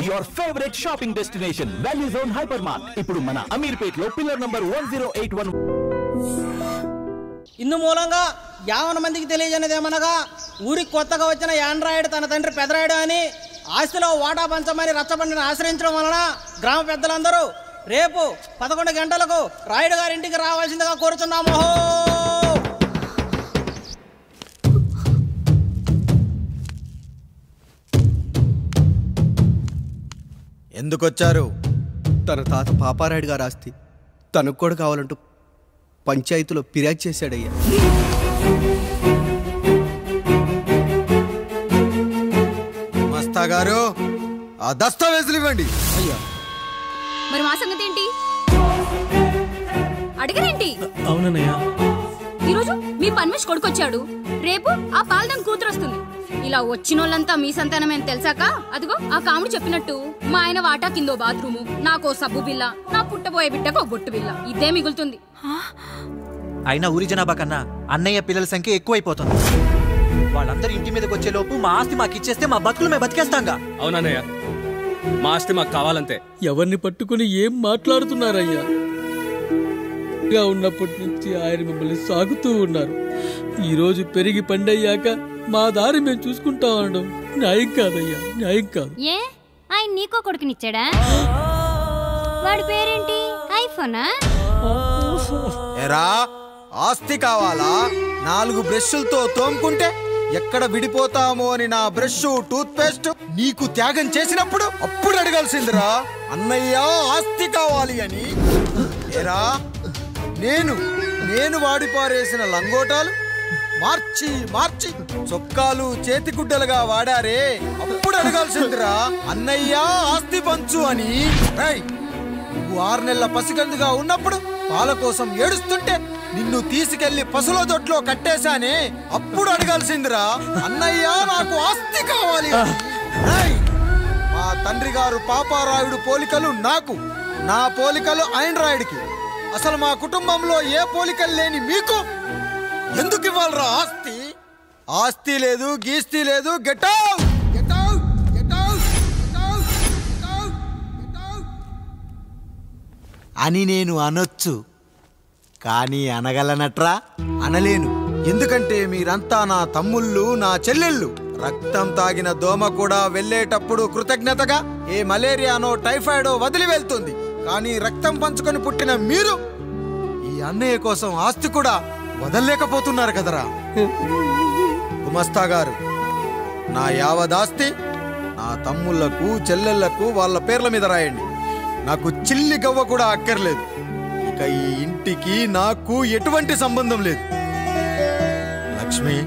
Your favourite shopping destination value zone hyper mart ఇప్పుడు మన అమీర్పేట్ లో పిల్లర్ నంబర్ 1081. ఇందు మూలంగా 50 మందికి తెలియజేయనిదేమనగా ఊరికి కొత్తగా వచ్చిన యాండ్రాయిడ్ తన తండ్రి పెదరాయుడు అని ఆస్తిలో వాటా పంచమని రచ్చబండిని ఆశ్రయించడం వలన గ్రామ పెద్దలందరూ రేపు 11 గంటలకు రాయుడు గారి ఇంటికి రావాల్సిందిగా కోరుచున్నాము. ఎందుకొచ్చారు? తన తాత పాపారాయుడు గారు ఆస్తి తనకు కూడా కావాలంటూ పంచాయతీలో ఫిర్యాదు చేశాడయ్యా. మస్తా గారు ఆ దస్తావేజులు ఇవ్వండి. అయ్యా మరి మా సంగతి ఏంటి? అడగరేంటి? అవునన్నయ్యా, ఈరోజు మీ పన్మేష్ కొడుకొచ్చాడు, రేపు ఆ పాల్దాన్ కూతురు వస్తుంది. ఇలా వచ్చినోళ్ళంతా మీ సంతానమేని తెలిసాక అదిగో ఆ కాముడు చెప్పినట్టు మా ఆయన వాటా కిందో బాత్రూము, నాకో సబ్బు బిల్ల, నా పుట్టబోయే బిడ్డకో బొట్టు బిల్ల, ఇదే మిగులుతుంది. అయినా ఊరి జనాభా కన్నా అన్నయ్య పిల్లల సంఖ్య ఎక్కువైపోతుంది. వాళ్ళందరూ ఇంటి మీదకి వచ్చే లోపు మా ఆస్తి మాకు ఇచ్చేస్తే మా బతుకులు మేము బతికేస్తాంగా. అవునన్నయ్య, మా ఆస్తి మాకు కావాలంతే. ఎవరిని పట్టుకుని ఏం మాట్లాడుతున్నారయ్యా? ఉన్నప్పటి నుంచి ఆయన మిమ్మల్ని సాగుతూ ఉన్నారు. ఈ రోజు పెరిగి పండయ్యాక మా దారి మేము చూసుకుంటాం అనడం న్యాయం కాదయ్యా, న్యాయం కాదు. ఏ ఆయన నీకో కొడుకునిచ్చాడా? వాడి పేరేంటి? ఐఫోనా? ఎరా ఆస్తి కావాలా? 4 బ్రష్లతో తోముకుంటే ఎక్కడ విడిపోతామో అని నా బ్రష్ టూత్ పేస్ట్ నీకు త్యాగం చేసినప్పుడు అప్పుడు అడగాల్సిందిరా అన్నయ్య ఆస్తి కావాలి అని. ఎరా నేను వాడిపారేసిన లంగోటాలు మార్చి మార్చి చొక్కాలు చేతిగుడ్డలుగా వాడారే, అప్పుడు అడగాల్సిందిరా అన్నయ్య ఆస్తి పంచు అని. నువ్వు 6 నెలల పసిగందుగా ఉన్నప్పుడు పాల కోసం ఏడుస్తుంటే నిన్ను తీసుకెళ్లి పసుల దొట్లో కట్టేశానే, అప్పుడు అడగాల్సిందిరా అన్నయ్య నాకు ఆస్తి కావాలి. మా తండ్రి గారు పాపారాయుడు పోలికలు నాకు, నా పోలికలు ఆండ్రాయిడ్కి. అసలు మా కుటుంబంలో ఏ పోలికలు లేని మీకు ఎందుకు ఇవ్వాలరా ఆస్తి? ఆస్తి లేదు, గీస్తి లేదు. Get out, get out, get out, get out, get out, get out అని నేను అనొచ్చు, కానీ అనగలనట్రా? అనలేను. ఎందుకంటే మీరంతా నా తమ్ముళ్ళు, నా చెల్లెళ్ళు. రక్తం తాగిన దోమ కూడా వెళ్ళేటప్పుడు కృతజ్ఞతగా ఏ మలేరియానో టైఫాయిడో వదిలి వెళ్తుంది. కానీ రక్తం పంచుకొని పుట్టిన మీరు ఈ అన్నయ్య కోసం ఆస్తి కూడా వదల్లేకపోతున్నారు కదరా. గుమస్తా గారు, నా యావదాస్తి నా తమ్ముళ్లకు చెల్లెళ్లకు వాళ్ళ పేర్ల మీద రాయండి. నాకు చిల్లి గవ్వ కూడా అక్కర్లేదు. ఇక ఈ ఇంటికి నాకు ఎటువంటి సంబంధం లేదు. లక్ష్మి,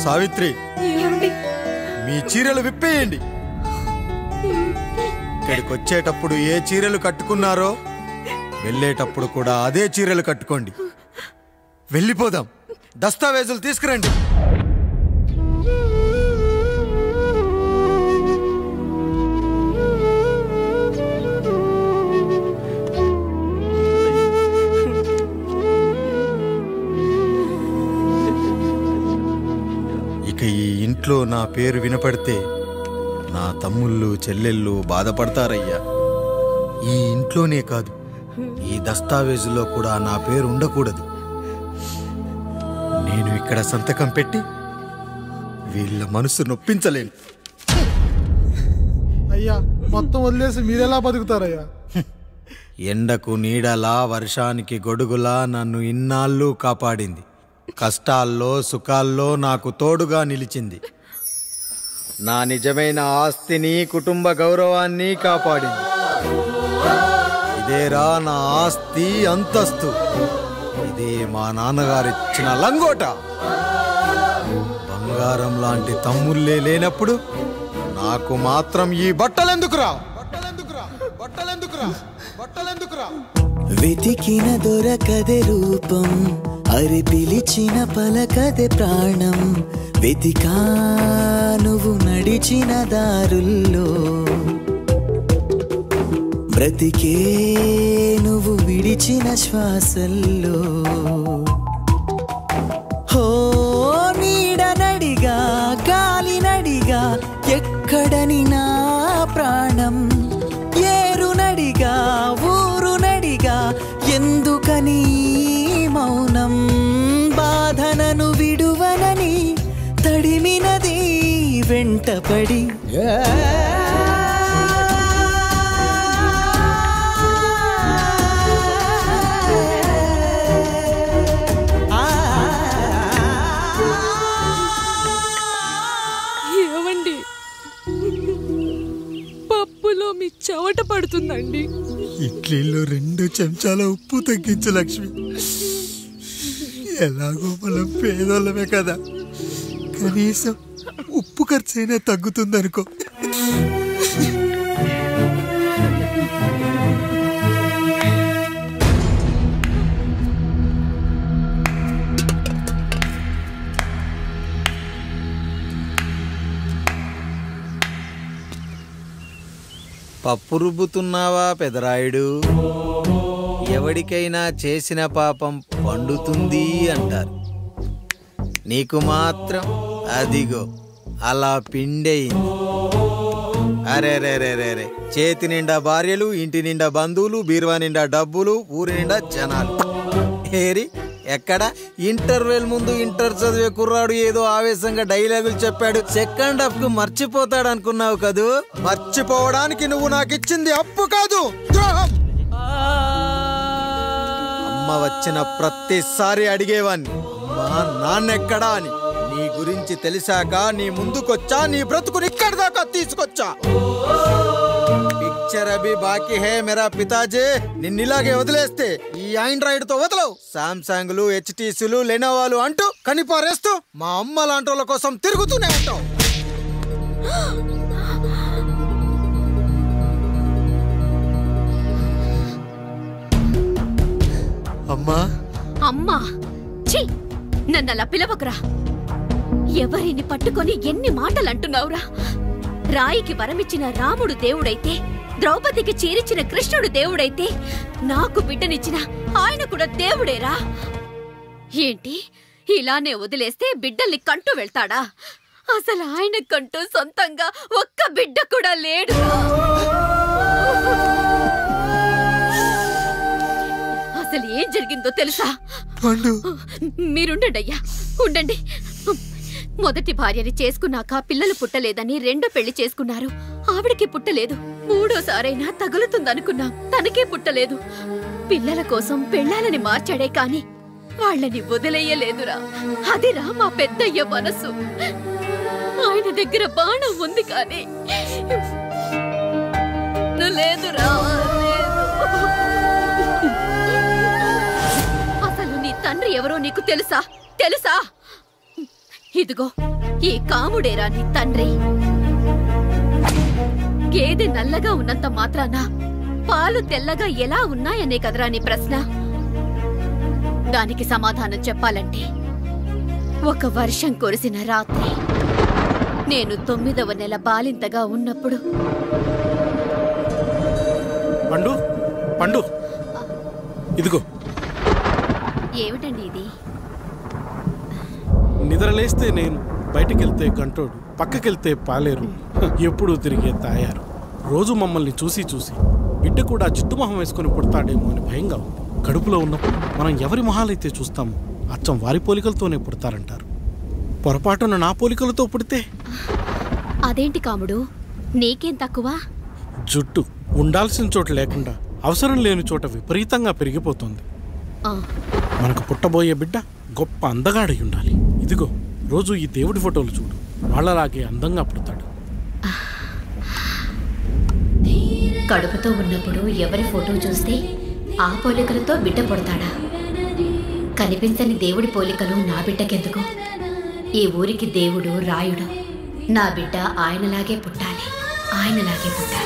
సావిత్రి, మీ చీరలు విప్పేయండి. ఇక్కడికి వచ్చేటప్పుడు ఏ చీరలు కట్టుకున్నారో వెళ్ళేటప్పుడు కూడా అదే చీరలు కట్టుకోండి. వెళ్ళిపోదాం. దస్తావేజులు తీసుకురండి. ఇక ఈ ఇంట్లో నా పేరు వినపడితే నా తమ్ముళ్ళు చెల్లెళ్ళు బాధపడతారయ్యా. ఈ ఇంట్లోనే కాదు, ఈ దస్తావేజులో కూడా నా పేరు ఉండకూడదు. నేను ఇక్కడ సంతకం పెట్టి వీళ్ళ మనసు నొప్పించలేను. అయ్యా, మొత్తం వదిలేసి మీరెలా బతుకుతారయ్యా? ఎండకు నీడలా, వర్షానికి గొడుగులా నన్ను ఇన్నాళ్ళు కాపాడింది. కష్టాల్లో సుఖాల్లో నాకు తోడుగా నిలిచింది. నా నిజమైన ఆస్తిని, కుటుంబ గౌరవాన్ని కాపాడింది. ఇదేరా నా ఆస్తి, అంతస్తు. ఇదే మా నాన్నగారిచ్చిన లంగోట. బంగారం లాంటి తమ్ముళ్ళే లేనప్పుడు నాకు మాత్రం ఈ బట్టలెందుకురా? వెతికిన దొరకదే రూపం, అరి పిలిచిన పలకదే ప్రాణం. వెతికా నువ్వు నడిచిన దారుల్లో, బ్రతికే నువ్వు విడిచిన శ్వాసల్లో. హో నీడనడిగా, గాలి నడిగా, ఎక్కడని నా ప్రాణం వెంటపడి ఏమండి, పప్పులో మీ చెవట పడుతుందండి. ఇడ్లీలో 2 చెంచాల ఉప్పు తగ్గించు లక్ష్మి. ఎలాగో మనం పేదోళ్ళమే కదా, కనీసం ఉప్పు ఖర్చైనా తగ్గుతుందనుకో. పప్పు రుబ్బుతున్నావా పెదరాయుడు? ఎవడికైనా చేసిన పాపం పండుతుంది అంటారు, నీకు మాత్రం అదిగో అలా పిండయింది. అరే రే రే రే రే, చేతి నిండా భార్యలు, ఇంటి నిండా బంధువులు, బీరువా నిండా డబ్బులు, ఊరి నిండా జనాలు. ఏరి ఎక్కడ? ఇంటర్వెల్ ముందు ఇంటర్ చదివే కుర్రాడు ఏదో ఆవేశంగా డైలాగులు చెప్పాడు, సెకండ్ హాఫ్ కు మర్చిపోతాడు అనుకున్నావు కదూ? మర్చిపోవడానికి నువ్వు నాకు ఇచ్చింది అప్పు కాదు, ద్రోహం. అమ్మ వచ్చిన ప్రతిసారి అడిగేవాన్ని, మా నాన్నెక్కడా అని. నీ గురించి తెలిసాక నీ ముందుకొచ్చా, నీ బ్రతుకుని ఇక్కడి దాకా తీసుకొచ్చా. పిక్చర్ అభి బాకీ హే మేరా పితాజీ. నిన్నిలాగే వదిలేస్తే ఈ ఆండ్రాయిడ్ తో వదలవు. సామ్సంగ్లు, హెచ్టీసీలు, లెనోవాలు అంటూ కనిపారేస్తూ మా అమ్మ లాంటి వాళ్ళ కోసం తిరుగుతూనే ఉంటావు. అమ్మా అమ్మా, ఛీ, నన్ను అలా పిలవకురా. ఎవరిని పట్టుకొని ఎన్ని మాటలు అంటున్నావురా? రాయికి వరమిచ్చిన రాముడు దేవుడైతే, ద్రౌపదికి చీరిచ్చిన కృష్ణుడు దేవుడైతే, నాకు బిడ్డనిచ్చిన ఆయన కూడా దేవుడేరా. ఏంటి, ఇలానే వదిలేస్తే బిడ్డల్ని కంటూ వెళ్తాడా? అసలు ఆయన కంటూ సొంతంగా ఒక్క బిడ్డ కూడా లేడు. అసలు ఏం జరిగిందో తెలుసా? మీరుండండి అయ్యా, ఉండండి. మొదటి భార్యని చేసుకున్నాక పిల్లలు పుట్టలేదని 2వ పెళ్లి చేసుకున్నారు. ఆవిడకి పుట్టలేదు. 3వసారైనా తగులుతుందనుకున్నాం, తనకే పుట్టలేదు. పిల్లల కోసం పెళ్ళాలని మార్చాడే కాని వాళ్ళని వదిలేయలేదురా. అదిరా మా పెద్దయ్య మనసు. ఆయన దగ్గర బాణం ఉంది కానీ లేదురా. అసలు నీ తండ్రి ఎవరో నీకు తెలుసా? తెలుసా? ఇదిగో ఈ కాముడేరా నీ తండ్రి. గేదె నల్లగా ఉన్నంత మాత్రాన పాలు తెల్లగా ఎలా ఉన్నాయనే కదరా నీ ప్రశ్న. దానికి సమాధానం చెప్పాలంటే, ఒక వర్షం కురిసిన రాత్రి నేను 9వ నెల బాలింతగా ఉన్నప్పుడు. పండు పండు, ఇదిగో. ఏమిటండి ఇది? నిద్రలేస్తే నేను, బయటికెళ్తే కంటోడు, పక్కకెళ్తే పాలేరు, ఎప్పుడూ తిరిగే తాయారు. రోజు మమ్మల్ని చూసి చూసి బిడ్డ కూడా జిడ్డు మొహం వేసుకుని పుడతాడేమో అని భయంగా ఉంది. కడుపులో ఉన్నప్పుడు మనం ఎవరి మొహాలైతే చూస్తామో అచ్చం వారి పోలికలతోనే పుడతారంటారు. పొరపాటున నా పోలికలతో పుడితే? అదేంటి కాముడు, నీకేం తక్కువ? జుట్టు ఉండాల్సిన చోట లేకుండా అవసరం లేని చోట విపరీతంగా పెరిగిపోతుంది. మనకు పుట్టబోయే బిడ్డ గొప్ప అందగాడై ఉండాలి. ఇదిగో రోజు ఈ దేవుడి ఫోటోలు చూడు, వాళ్ళలాగే అందంగా పుడతాడు. కడుపుతో ఉన్నప్పుడు ఎవరి ఫోటో చూస్తే ఆ పోలికలతో బిడ్డ పుడతాడా? కనిపించని దేవుడి పోలికలు నా బిడ్డకెందుకు? ఈ ఊరికి దేవుడు రాయుడు. నా బిడ్డ ఆయనలాగే పుట్టాలి, ఆయనలాగే పుట్టాలి.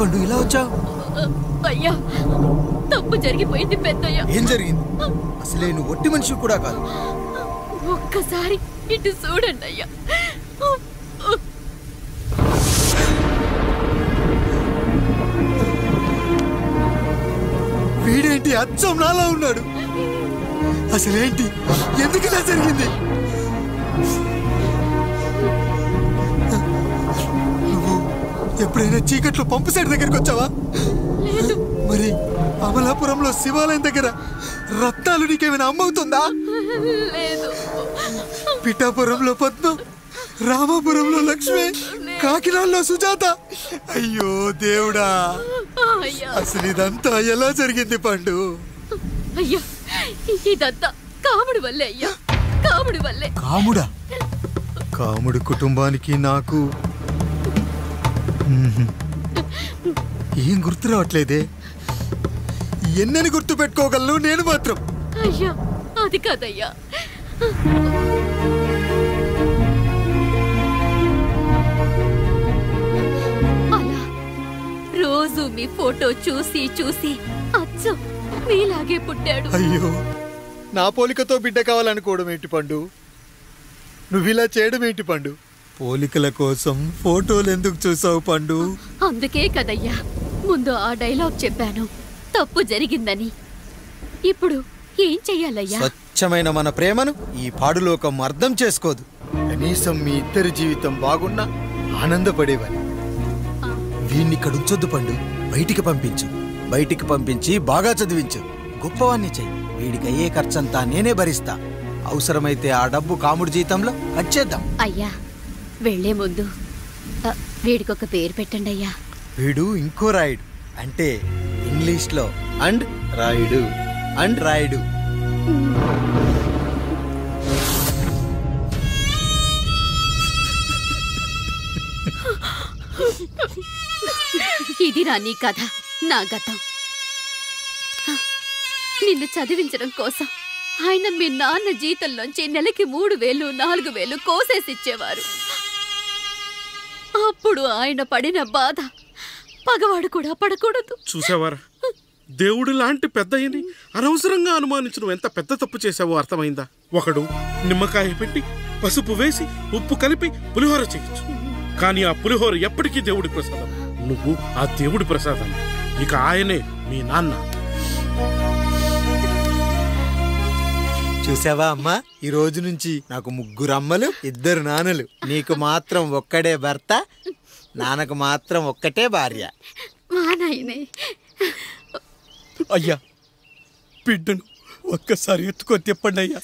పండు ఇలా వచ్చావు? అయ్యా తప్పు జరిగిపోయింది పెద్దయ్యా. ఏం జరిగింది? అసలే నువ్వు ఒట్టి మనిషి కూడా కాదు. ఒక్కసారి ఇటు చూడండి అయ్యా. వీడేంటి అచ్చం నాలా ఉన్నాడు? అసలేంటి? ఎందుకు ఇలా జరిగింది? నువ్వు ఎప్పుడైనా చీకట్లో పంపు సైడ్ దగ్గరికి వచ్చావా? మరి అమలాపురంలో శివాలయం దగ్గర రత్నాలు నీకేమైనా అమ్మవుతుందా? పిఠాపురంలో పద్మం, రామాపురంలో లక్ష్మి, కాకినాడలో సుజాత. అయ్యో దేవుడా, అసలు ఇదంతా ఎలా జరిగింది పండు? అయ్యా ఇదంతా కాముడి వల్లే అయ్యా, కాముడి వల్లే. కాముడా? కాముడి కుటుంబానికి నాకు ఏం గుర్తు రావట్లేదే. ఎన్నని గుర్తు పెట్టుకోగలను నేను మాత్రం? అయ్యా అది కాదయ్యా, అలా రోజు మీ ఫోటో చూసి చూసి అచ్చం మీలాగే పుట్టాడు. అయ్యో, నా పోలికతో బిడ్డ కావాలనుకోవడం ఏంటి పండు? నువ్విలా చేయడం ఏంటి పండు? పోలికల కోసం ఫోటోలు ఎందుకు చూసావు పండు? అందుకే కదయ్యా ముందు ఆ డైలాగ్ చెప్పాను, తప్పు జరిగిందని. ఇప్పుడు ఏం చెయ్యాలయ్యా? స్వచ్ఛమైన మన ప్రేమను ఈ పాడులోకం అర్థం చేసుకోదు. కనీసం మీ ఇద్దరి జీవితం బాగున్నా ఆనందపడేవాని. వీణ్ణి ఇక్కడ ఉంచొద్దు పండు, బయటికి పంపించు. బయటికి పంపించి బాగా చదివించు, గొప్పవాణ్ణి చెయ్యి. వీడికి అయ్యే ఖర్చంతా నేనే భరిస్తా. అవసరమైతే ఆ డబ్బు కాముడి జీతంలో కట్ చేద్దాం. అయ్యా వెళ్లే ముందు వీడికొక పేరు పెట్టండి అయ్యా. వీడు ఇంకో రాయుడు, అంటే ఇంగ్లీష్లో అండ్ రాయుడు, అండ్ రాయుడు. ఇది రా నీ కథ, నా గతం. నిన్ను చదివించడం కోసం ఆయన మీ నాన్న జీతంలోంచి నెలకి 3000, 4000 కోసేసిచ్చేవారు. అప్పుడు ఆయన పడిన బాధ పగవాడు కూడా పడకూడదు. చూసావారా, దేవుడు లాంటి పెద్దయ్యని అనవసరంగా అనుమానించడం ఎంత పెద్ద తప్పు చేసావో అర్థమైందా? ఒకడు నిమ్మకాయ పెట్టి పసుపు వేసి ఉప్పు కలిపి పులిహోర చేయొచ్చు, కానీ ఆ పులిహోర ఎప్పటికీ దేవుడి ప్రసాదం. నువ్వు ఆ దేవుడి ప్రసాదం, ఇక ఆయనే మీ నాన్న. చూసావా అమ్మా, ఈ రోజు నుంచి నాకు 3 అమ్మలు 2 నాన్నలు. నీకు మాత్రం ఒక్కడే భర్త, నాన్నకు మాత్రం ఒక్కటే భార్య. అయ్యా బిడ్డను ఒక్కసారి ఎత్తుకొని తిప్పండి అయ్యా.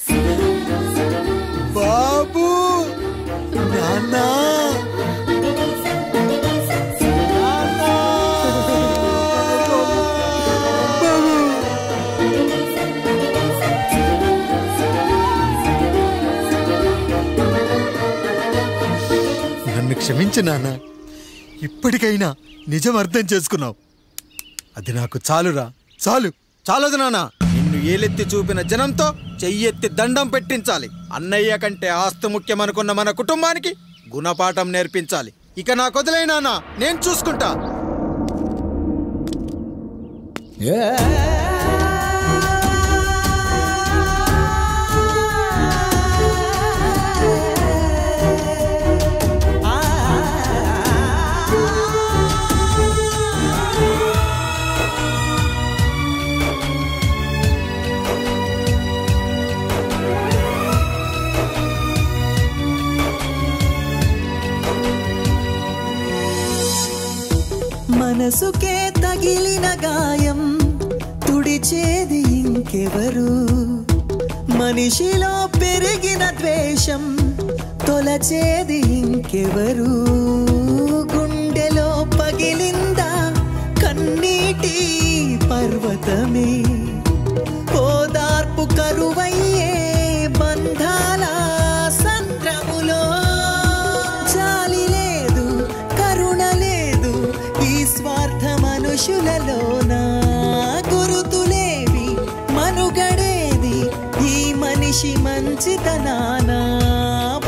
బాబు, నాన్నా, నన్ను క్షమించు నాన్న. ఇప్పటికైనా నిజం అర్థం చేసుకున్నావు. అది నాకు చాలురా, చాలు. చాలదు నాన్న, నిన్ను ఏలెత్తి చూపిన జనంతో చెయ్యెత్తి దండం పెట్టించాలి. అన్నయ్య కంటే ఆస్తి ముఖ్యమనుకున్న మన కుటుంబానికి గుణపాఠం నేర్పించాలి. ఇక నా కొదలే నాన్న, నేను చూసుకుంటా. మనసుకే తగిలిన గాయం తుడిచేది ఇంకెవరు? మనిషిలో పెరిగిన ద్వేషం తొలచేది ఇంకెవరు? గుండెలో పగిలిందా కన్నీటి పర్వతమే? ఓదార్పు కరువయ్యే బంధాల సంద్రములో జాలి లేదు, కరుణ లేదు ఈ స్వార్థ మనుషులలోనా. గురుతులేవి, మనుగడేది ఈ మనిషి మంచితనానా.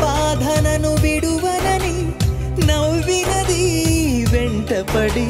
బాధనను విడువనని నవ్వినది వెంటపడి,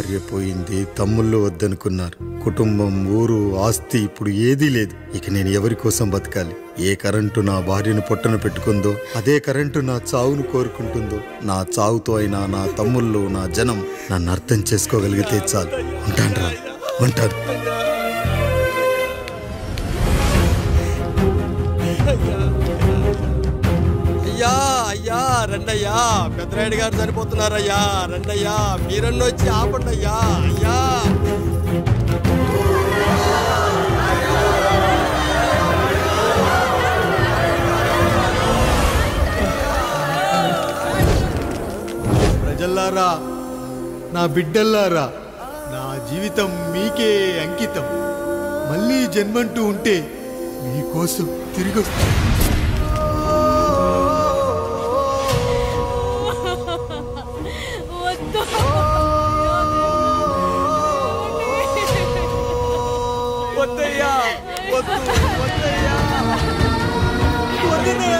భార్య పోయింది, తమ్ముళ్ళు వద్దనుకున్నారు. కుటుంబం, ఊరు, ఆస్తి ఇప్పుడు ఏదీ లేదు. ఇక నేను ఎవరి కోసం బతకాలి? ఏ కరెంటు నా భార్యను పొట్టన పెట్టుకుందో అదే కరెంటు నా చావును కోరుకుంటుందో. నా చావుతో అయినా నా తమ్ముళ్ళు, నా జనం నన్ను అర్థం చేసుకోగలిగితే చాలు. ఉంటాను, ఉంటాను. అయ్యా అయ్యా రండయ్యా, పెద్దరాయుడు గారు చనిపోతున్నారయ్యా. రండయ్యా, మీరన్న వచ్చి ఆపండి అయ్యా. అయ్యా ప్రజల్లారా, నా బిడ్డల్లారా, నా జీవితం మీకే అంకితం. మళ్ళీ జన్మంటూ ఉంటే మీకోసం తిరిగి వస్తాను. వద్దయ్యా, వద్దు, వద్దయ్యా, వద్దయ్యా.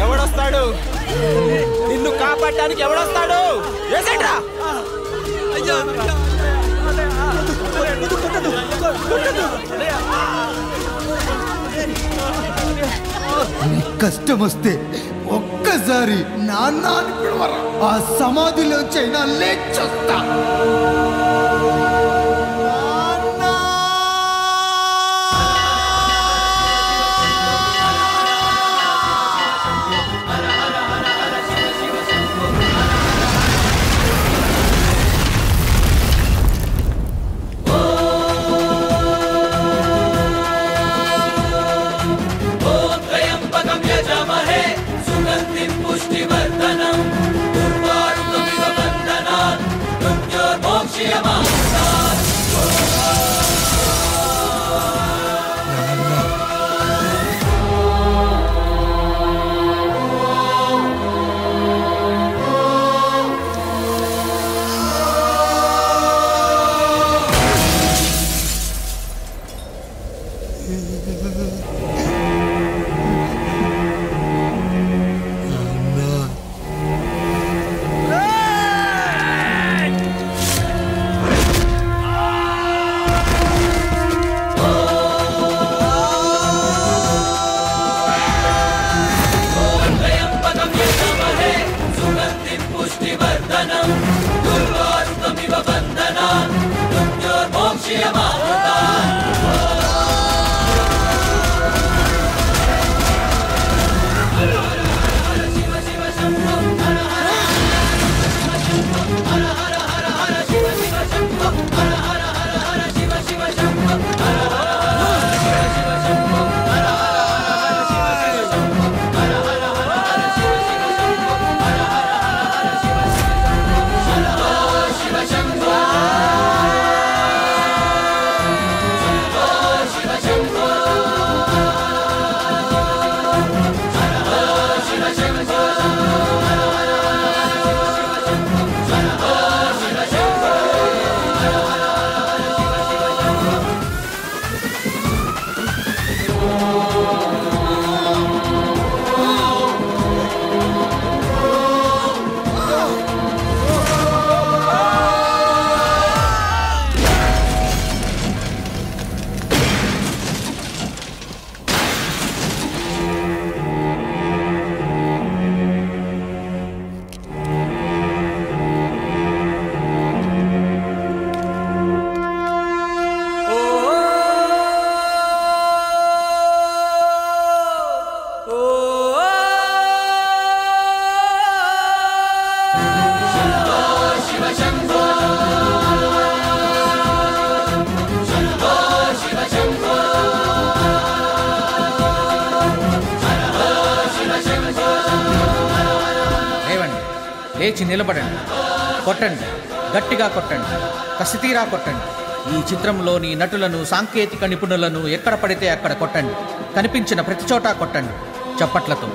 ఎవడొస్తాడు? నిన్ను కాపాడటానికి ఎవడొస్తాడు? కష్టం వస్తే ఒక్కసారి నాన్న అని పిలవరా, ఆ సమాధిలో చైనా లేచొస్తా. లేచి నిలబడండి, కొట్టండి, గట్టిగా కొట్టండి, కసితీరా కొట్టండి. ఈ చిత్రంలోని నటులను, సాంకేతిక నిపుణులను ఎక్కడ పడితే అక్కడ కొట్టండి. కనిపించిన ప్రతి చోట కొట్టండి చప్పట్లతో.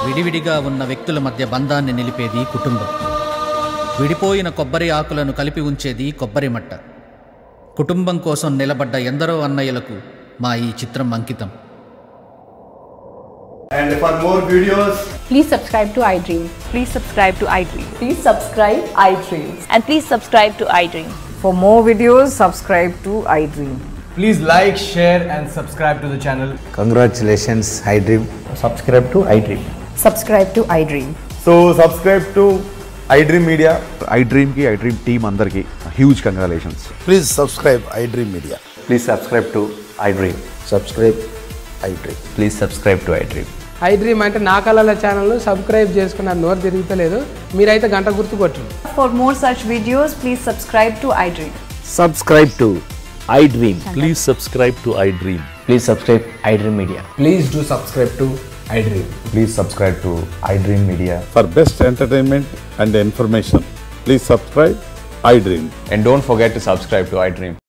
విడివిడిగా ఉన్న వ్యక్తుల మధ్య బంధాన్ని నిలిపేది కుటుంబం. విడిపోయిన కొబ్బరి ఆకులను కలిపి ఉంచేది కొబ్బరి మట్ట. కుటుంబం కోసం నిలబడ్డ ఎందరో అన్నయ్యలకు మా ఈ చిత్రం అంకితం. And for more videos, please subscribe to iDream. Please subscribe to iDream. Please subscribe iDream. And please subscribe to iDream. For more videos, subscribe to iDream. please like, share and subscribe to the channel. Congratulations, iDream. Subscribe to iDream. Subscribe to iDream. So subscribe to iDream Media. iDream ki iDream team andarki huge congratulations. Please subscribe iDream Media. Please subscribe to iDream. Subscribe iDream. Please subscribe to iDream. iDream అంటే నా కళల channel subscribe చేసుకున్న నోరు తిరుగుతలేదు, మీరైతే గంట గుర్తు కొట్టండి. For more such videos, please subscribe to iDream. Subscribe to iDream. Please subscribe to iDream. Please subscribe iDream Media. Please do subscribe to iDream. Please subscribe to iDream Media. For best entertainment and information, please subscribe iDream. And don't forget to subscribe to iDream.